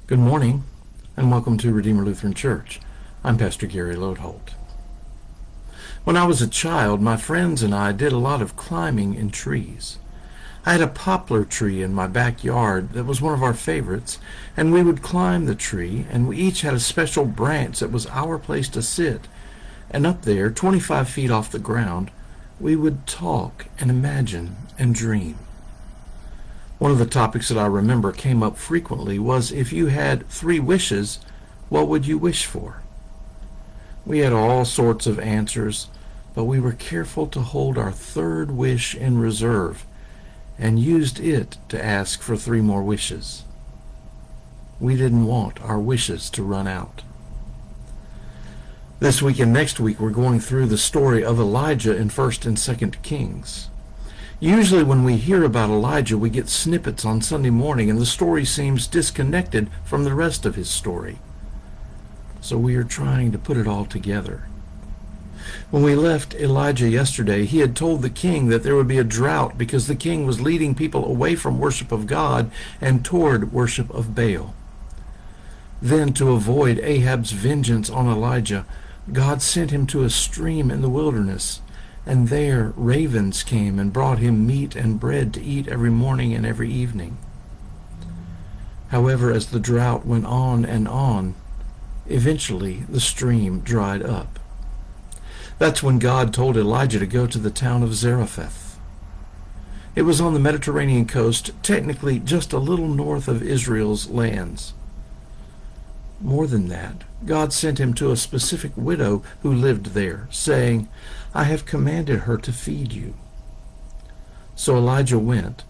Good morning, and welcome to Redeemer Lutheran Church. I'm Pastor Gary Lodeholt. When I was a child, my friends and I did a lot of climbing in trees. I had a poplar tree in my backyard that was one of our favorites, and we would climb the tree, and we each had a special branch that was our place to sit. And up there, 25 feet off the ground, we would talk and imagine and dream. One of the topics that I remember came up frequently was, if you had 3 wishes, what would you wish for? We had all sorts of answers, but we were careful to hold our 3rd wish in reserve and used it to ask for 3 more wishes. We didn't want our wishes to run out. This week and next week we're going through the story of Elijah in 1st and 2nd Kings. Usually when we hear about Elijah, we get snippets on Sunday morning, and the story seems disconnected from the rest of his story. So we are trying to put it all together. When we left Elijah yesterday, he had told the king that there would be a drought because the king was leading people away from worship of God and toward worship of Baal. Then, to avoid Ahab's vengeance on Elijah, God sent him to a stream in the wilderness. And there ravens came and brought him meat and bread to eat every morning and every evening. However, as the drought went on, eventually the stream dried up. That's when God told Elijah to go to the town of Zarephath. It was on the Mediterranean coast, technically just a little north of Israel's lands. More than that, God sent him to a specific widow who lived there, saying, "I have commanded her to feed you." So Elijah went,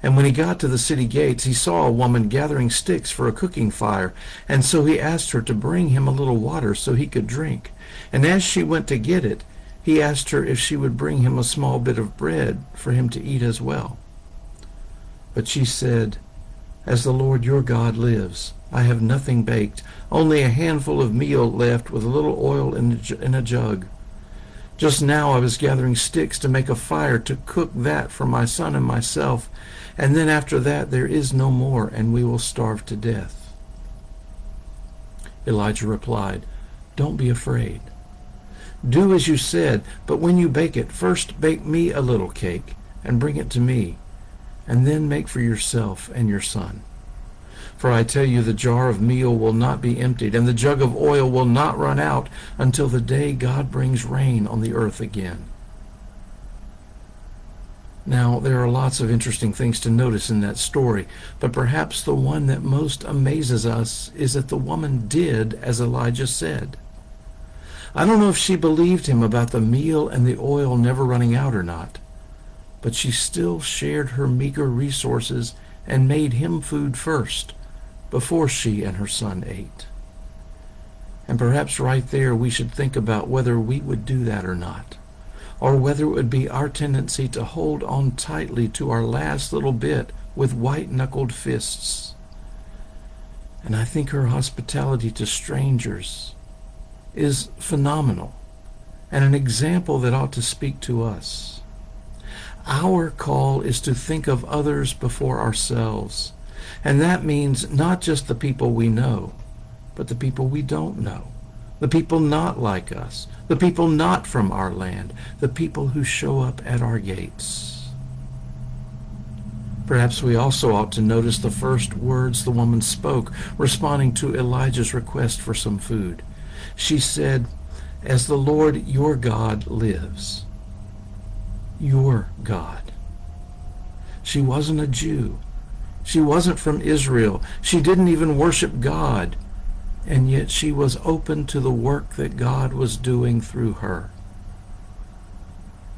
and when he got to the city gates, he saw a woman gathering sticks for a cooking fire, and so he asked her to bring him a little water so he could drink. And as she went to get it, he asked her if she would bring him a small bit of bread for him to eat as well. But she said, "As the Lord your God lives, I have nothing baked, only a handful of meal left with a little oil in a jug. Just now I was gathering sticks to make a fire to cook that for my son and myself, and then after that there is no more, and we will starve to death." Elijah replied, "Don't be afraid. Do as you said, but when you bake it, first bake me a little cake and bring it to me, and then make for yourself and your son. For I tell you, the jar of meal will not be emptied, and the jug of oil will not run out until the day God brings rain on the earth again." Now, there are lots of interesting things to notice in that story, but perhaps the one that most amazes us is that the woman did as Elijah said. I don't know if she believed him about the meal and the oil never running out or not, but she still shared her meager resources and made him food first, before she and her son ate. And perhaps right there we should think about whether we would do that or not, or whether it would be our tendency to hold on tightly to our last little bit with white-knuckled fists. And I think her hospitality to strangers is phenomenal and an example that ought to speak to us. Our call is to think of others before ourselves. And that means not just the people we know, but the people we don't know, the people not like us, the people not from our land, the people who show up at our gates. Perhaps we also ought to notice the first words the woman spoke, responding to Elijah's request for some food. She said, "As the Lord your God lives." Your God. She wasn't a Jew. She wasn't from Israel. She didn't even worship God. And yet she was open to the work that God was doing through her.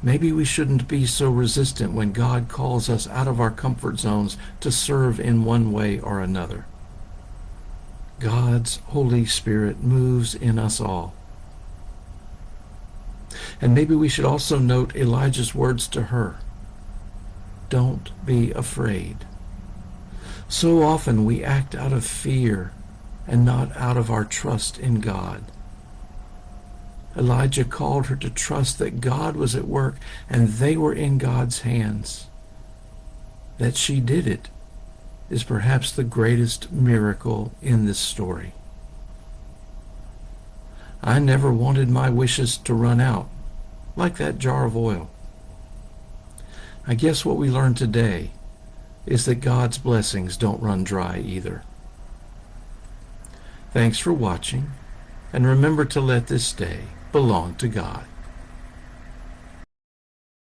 Maybe we shouldn't be so resistant when God calls us out of our comfort zones to serve in one way or another. God's Holy Spirit moves in us all. And maybe we should also note Elijah's words to her. Don't be afraid. So often we act out of fear and not out of our trust in God. Elijah called her to trust that God was at work and they were in God's hands. That she did it is perhaps the greatest miracle in this story. I never wanted my wishes to run out, like that jar of oil. I guess what we learned today is that God's blessings don't run dry either. Thanks for watching, and remember to let this day belong to God.